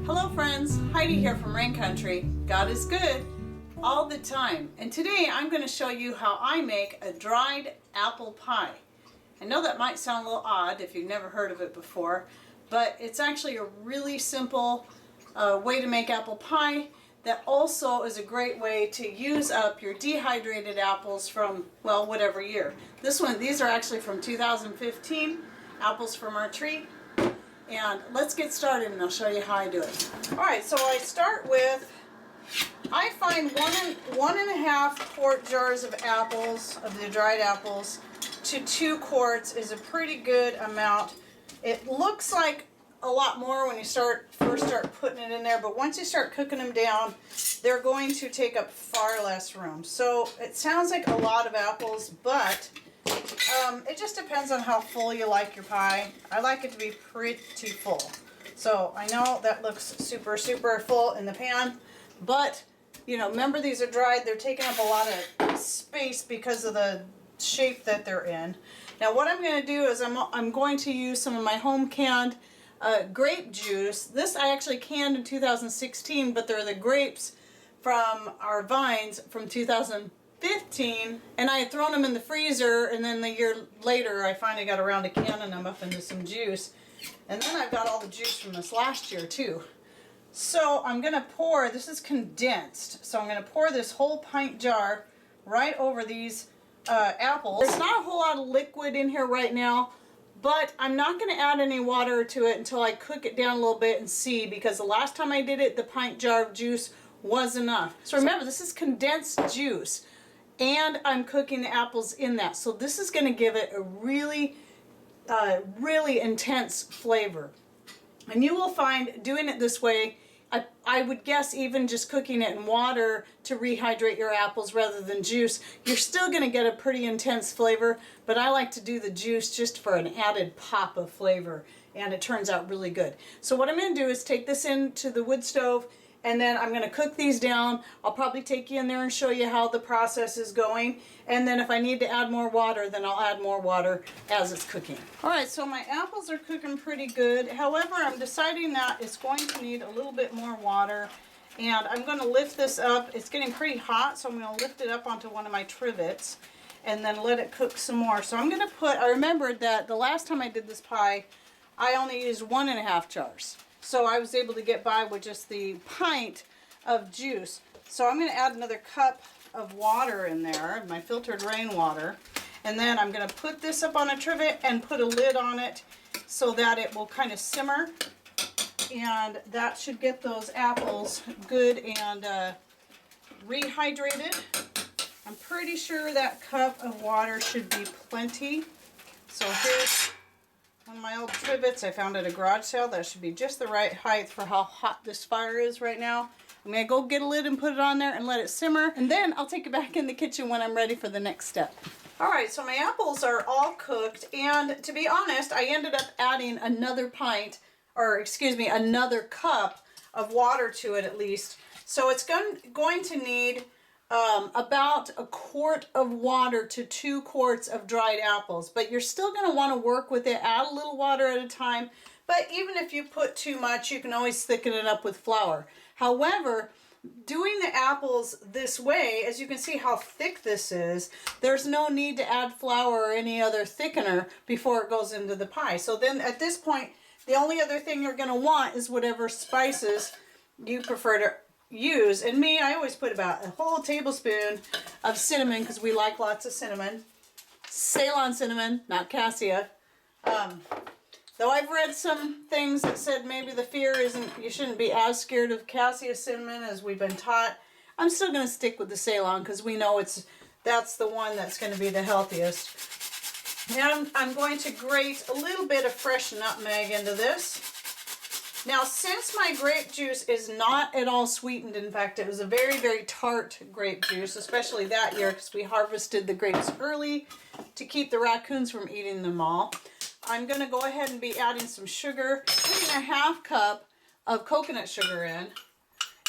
Hello friends, Heidi here from Rain Country. God is good all the time. And today I'm going to show you how I make a dried apple pie. I know that might sound a little odd if you've never heard of it before, but it's actually a really simple way to make apple pie that also is a great way to use up your dehydrated apples from, well, whatever year. These are actually from 2015, apples from our tree. And let's get started and I'll show you how I do it. Alright, so I start with, I find one and a half quart jars of apples, of the dried apples, to 2 quarts is a pretty good amount. It looks like a lot more when you first start putting it in there, but once you start cooking them down, they're going to take up far less room. So it sounds like a lot of apples, but it just depends on how full you like your pie. I like it to be pretty full. So I know that looks super full in the pan, but you know, remember these are dried, they're taking up a lot of space because of the shape that they're in. Now what I'm going to do is I'm going to use some of my home canned grape juice. This I actually canned in 2016, but they're the grapes from our vines from 2015, and I had thrown them in the freezer, and then the year later I finally got around to canning them up into some juice. And then I've got all the juice from this last year too. So I'm going to pour, this is condensed, so I'm going to pour this whole pint jar right over these apples. There's not a whole lot of liquid in here right now, but I'm not going to add any water to it until I cook it down a little bit and see, because the last time I did it, the pint jar of juice was enough. So remember, this is condensed juice, and I'm cooking the apples in that. So this is going to give it a really intense flavor. And you will find doing it this way, I would guess even just cooking it in water to rehydrate your apples rather than juice, you're still going to get a pretty intense flavor, but I like to do the juice just for an added pop of flavor, and it turns out really good. So what I'm going to do is take this into the wood stove, and then I'm going to cook these down. I'll probably take you in there and show you how the process is going. And then if I need to add more water, then I'll add more water as it's cooking. Alright, so my apples are cooking pretty good. However, I'm deciding that it's going to need a little bit more water. And I'm going to lift this up. It's getting pretty hot, so I'm going to lift it up onto one of my trivets and then let it cook some more. So I'm going to I remembered that the last time I did this pie, I only used 1.5 jars. So I was able to get by with just the pint of juice. So I'm going to add another cup of water in there, my filtered rainwater. And then I'm going to put this up on a trivet and put a lid on it so that it will kind of simmer. And that should get those apples good and rehydrated. I'm pretty sure that cup of water should be plenty. So here's one of my old trivets I found at a garage sale. That should be just the right height for how hot this fire is right now. I'm going to go get a lid and put it on there and let it simmer, and then I'll take it back in the kitchen when I'm ready for the next step. Alright, so my apples are all cooked, and to be honest, I ended up adding another another cup of water to it at least. So it's going to need about 1 quart of water to 2 quarts of dried apples, but you're still going to want to work with it, add a little water at a time. But even if you put too much, you can always thicken it up with flour. However, doing the apples this way, as you can see how thick this is, there's no need to add flour or any other thickener before it goes into the pie. So then at this point, the only other thing you're going to want is whatever spices you prefer to use. And me, I always put about a whole tablespoon of cinnamon because we like lots of cinnamon. Ceylon cinnamon, not cassia. Though I've read some things that said maybe the fear isn't, you shouldn't be as scared of cassia cinnamon as we've been taught. I'm still going to stick with the Ceylon because we know that's the one that's going to be the healthiest. Now I'm going to grate a little bit of fresh nutmeg into this. Now, since my grape juice is not at all sweetened, in fact, it was a very tart grape juice, especially that year because we harvested the grapes early to keep the raccoons from eating them all, I'm going to go ahead and be adding some sugar, putting a 1/2 cup of coconut sugar in.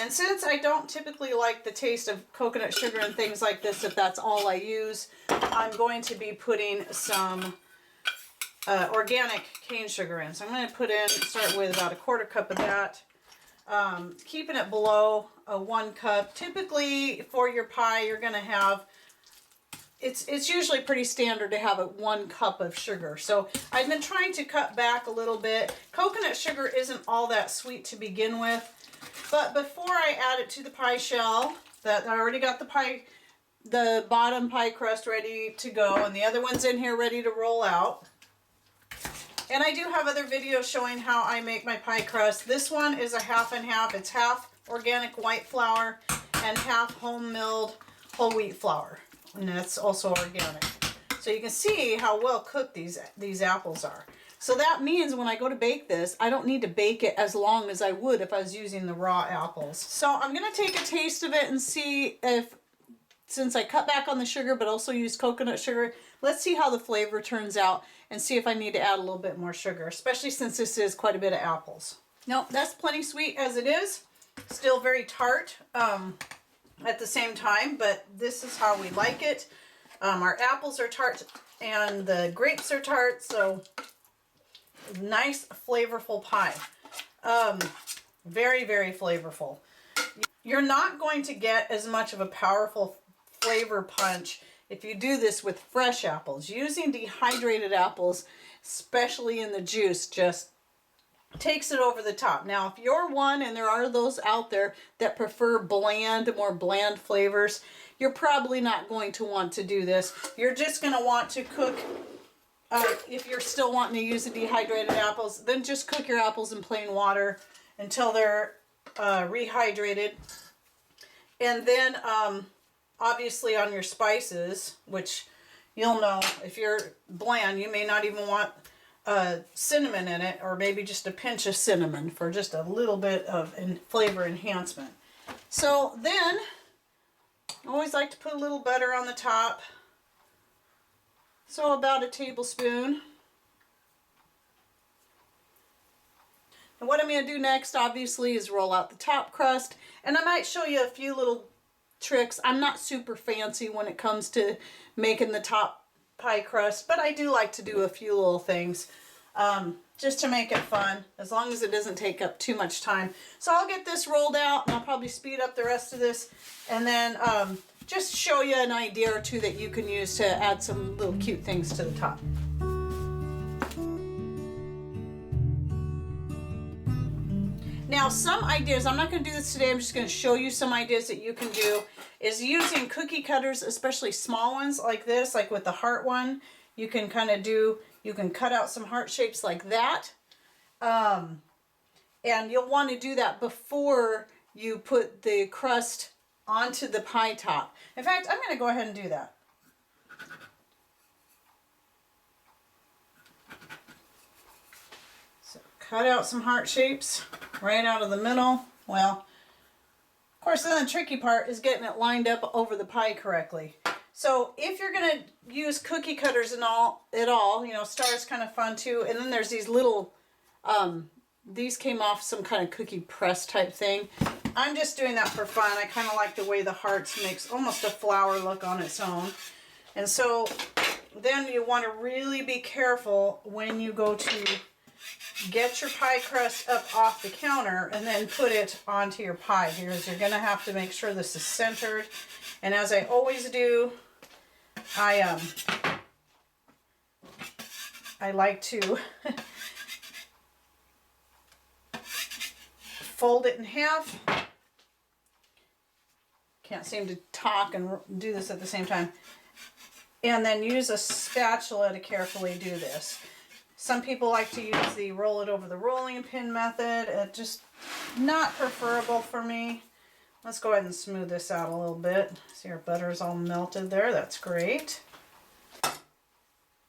And since I don't typically like the taste of coconut sugar and things like this, if that's all I use, I'm going to be putting some organic cane sugar in. So I'm going to start with about 1/4 cup of that. keeping it below a 1 cup. Typically for your pie, you're going to have, it's usually pretty standard to have 1 cup of sugar. So I've been trying to cut back a little bit. Coconut sugar isn't all that sweet to begin with, but before I add it to the pie shell, that I already got the bottom pie crust ready to go, and the other one's in here ready to roll out. And I do have other videos showing how I make my pie crust. This one is a half and half. It's half organic white flour and half home milled whole wheat flour, and that's also organic. So you can see how well cooked these apples are. So that means when I go to bake this, I don't need to bake it as long as I would if I was using the raw apples. So I'm going to take a taste of it and see if, since I cut back on the sugar but also used coconut sugar, let's see how the flavor turns out and see if I need to add a little bit more sugar, especially since this is quite a bit of apples. No, that's plenty sweet as it is. Still very tart at the same time, but this is how we like it. Our apples are tart and the grapes are tart, so nice flavorful pie. Very, very flavorful. You're not going to get as much of a powerful flavor punch if you do this with fresh apples. Using dehydrated apples, especially in the juice, just takes it over the top. Now, if you're one, and there are those out there that prefer more bland flavors, you're probably not going to want to do this. You're just going to want to cook, if you're still wanting to use the dehydrated apples, then just cook your apples in plain water until they're rehydrated. And then obviously on your spices, which you'll know if you're bland, you may not even want cinnamon in it, or maybe just a pinch of cinnamon for just a little bit of flavor enhancement. So then I always like to put a little butter on the top, so about a tablespoon. And what I'm going to do next, obviously, is roll out the top crust, and I might show you a few little tricks. I'm not super fancy when it comes to making the top pie crust, but I do like to do a few little things just to make it fun, as long as it doesn't take up too much time. So I'll get this rolled out, and I'll probably speed up the rest of this, and then just show you an idea or two that you can use to add some little cute things to the top. Now, some ideas, I'm not going to do this today, I'm just going to show you some ideas that you can do, is using cookie cutters, especially small ones like this, like with the heart one. You can you can cut out some heart shapes like that. And you'll want to do that before you put the crust onto the pie top. In fact, I'm going to go ahead and do that. So cut out some heart shapes right out of the middle. Well, of course, then the tricky part is getting it lined up over the pie correctly. So if you're going to use cookie cutters and all, you know, star's kind of fun too. And then there's these little, these came off some kind of cookie press type thing. I'm just doing that for fun. I kind of like the way the hearts makes almost a flower look on its own. And so then you want to really be careful when you go to get your pie crust up off the counter and then put it onto your pie. You're going to have to make sure this is centered. And as I always do, I like to fold it in half. Can't seem to talk and do this at the same time. And then use a spatula to carefully do this. Some people like to use the roll it over the rolling pin method. It's just not preferable for me. Let's go ahead and smooth this out a little bit. See, our butter is all melted there. That's great.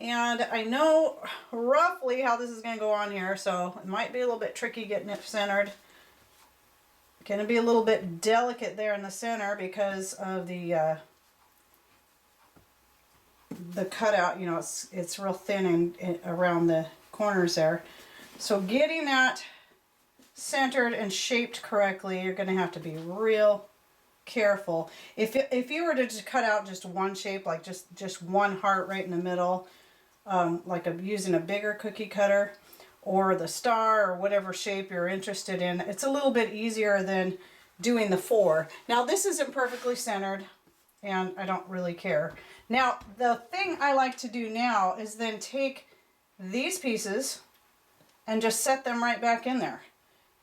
And I know roughly how this is going to go on here, so it might be a little bit tricky getting it centered. Going to be a little bit delicate there in the center because of the cutout. You know, it's real thin and around the corners there. So getting that centered and shaped correctly, you're going to have to be real careful. If you were to just cut out just one shape, like just one heart right in the middle, like using a bigger cookie cutter, or the star or whatever shape you're interested in. It's a little bit easier than doing the 4. Now this isn't perfectly centered and I don't really care. Now the thing I like to do now is then take these pieces and just set them right back in there.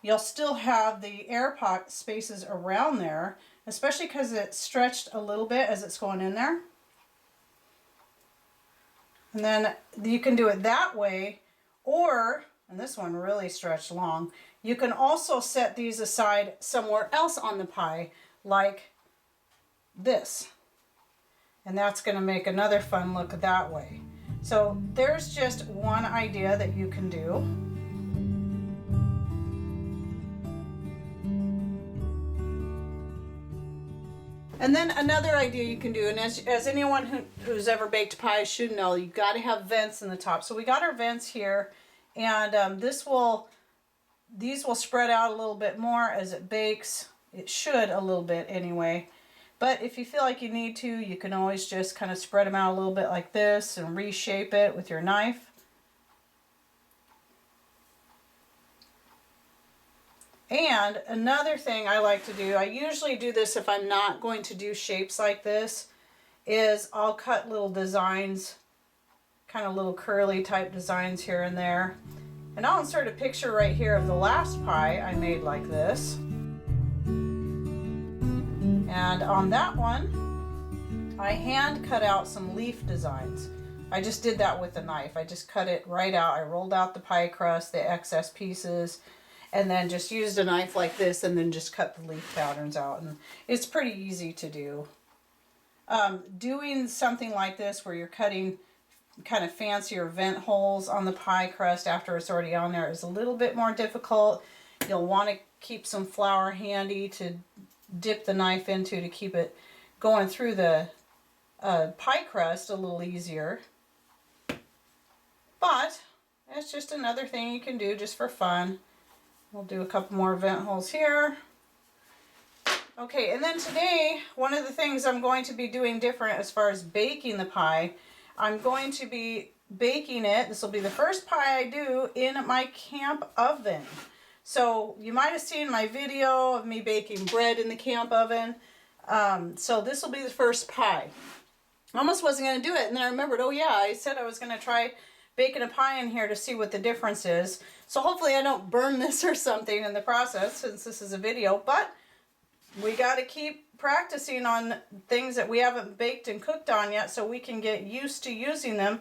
You'll still have the air pocket spaces around there, especially because it's stretched a little bit as it's going in there. And then you can do it that way, or, and this one really stretched long, you can also set these aside somewhere else on the pie, like this. And that's going to make another fun look that way. So there's just one idea that you can do. And then another idea you can do, and as anyone who's ever baked pie should know, you've got to have vents in the top. So we got our vents here, and these will spread out a little bit more as it bakes. It should a little bit anyway. But if you feel like you need to, you can always just kind of spread them out a little bit like this and reshape it with your knife. And another thing I like to do, I usually do this if I'm not going to do shapes like this, is I'll cut little designs, kind of little curly type designs here and there. And I'll insert a picture right here of the last pie I made like this. And on that one, I hand cut out some leaf designs. I just did that with a knife. I just cut it right out. I rolled out the pie crust, the excess pieces, and then just used a knife like this and then just cut the leaf patterns out. And it's pretty easy to do. Doing something like this where you're cutting kind of fancier vent holes on the pie crust after it's already on there is a little bit more difficult. You'll want to keep some flour handy to dip the knife into to keep it going through the pie crust a little easier. But that's just another thing you can do just for fun. We'll do a couple more vent holes here. Okay, and then today, one of the things I'm going to be doing different as far as baking the pie, I'm going to be baking it, this will be the first pie I do in my camp oven. So you might have seen my video of me baking bread in the camp oven. So this will be the first pie. I almost wasn't going to do it, and then I remembered, oh yeah, I said I was going to try baking a pie in here to see what the difference is. So hopefully I don't burn this or something in the process since this is a video, but we got to keep practicing on things that we haven't baked and cooked on yet so we can get used to using them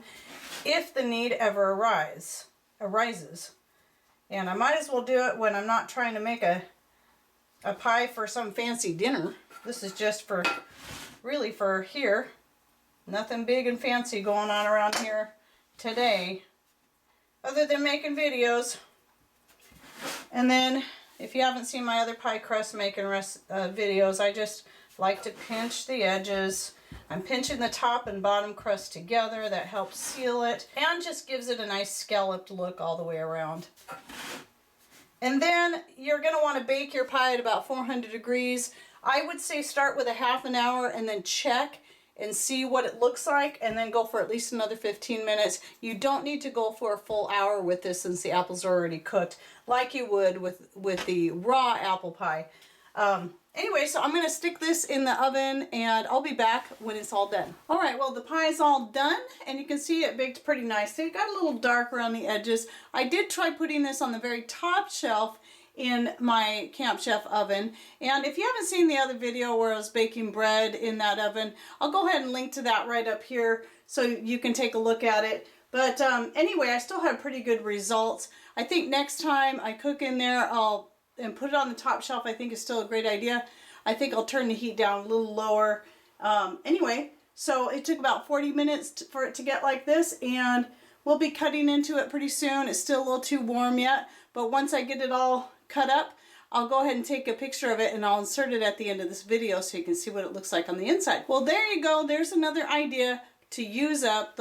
if the need ever arises. And I might as well do it when I'm not trying to make a pie for some fancy dinner. This is just for, really for here. Nothing big and fancy going on around here today, other than making videos. And then, if you haven't seen my other pie crust making videos, I just like to pinch the edges. I'm pinching the top and bottom crust together. That helps seal it and just gives it a nice scalloped look all the way around. And then you're going to want to bake your pie at about 400 degrees. I would say start with a half an hour and then check and see what it looks like, and then go for at least another 15 minutes. You don't need to go for a full hour with this since the apples are already cooked, like you would with the raw apple pie. Anyway, so I'm gonna stick this in the oven and I'll be back when it's all done. All right, well the pie is all done and you can see it baked pretty nicely. It got a little dark around the edges. I did try putting this on the very top shelf in my Camp Chef oven, and if you haven't seen the other video where I was baking bread in that oven, I'll go ahead and link to that right up here so you can take a look at it. But anyway, I still have pretty good results. I think next time I cook in there and put it on the top shelf, I think is still a great idea. I think I'll turn the heat down a little lower. Anyway, so it took about 40 minutes for it to get like this, and we'll be cutting into it pretty soon. It's still a little too warm yet, but once I get it all cut up, I'll go ahead and take a picture of it and I'll insert it at the end of this video so you can see what it looks like on the inside. Well, there you go. There's another idea to use up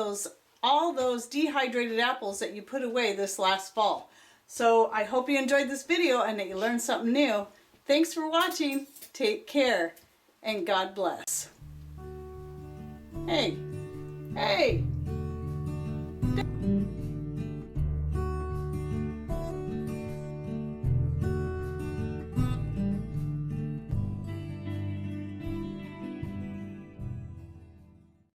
all those dehydrated apples that you put away this last fall. So I hope you enjoyed this video and that you learned something new. Thanks for watching. Take care and God bless. Hey.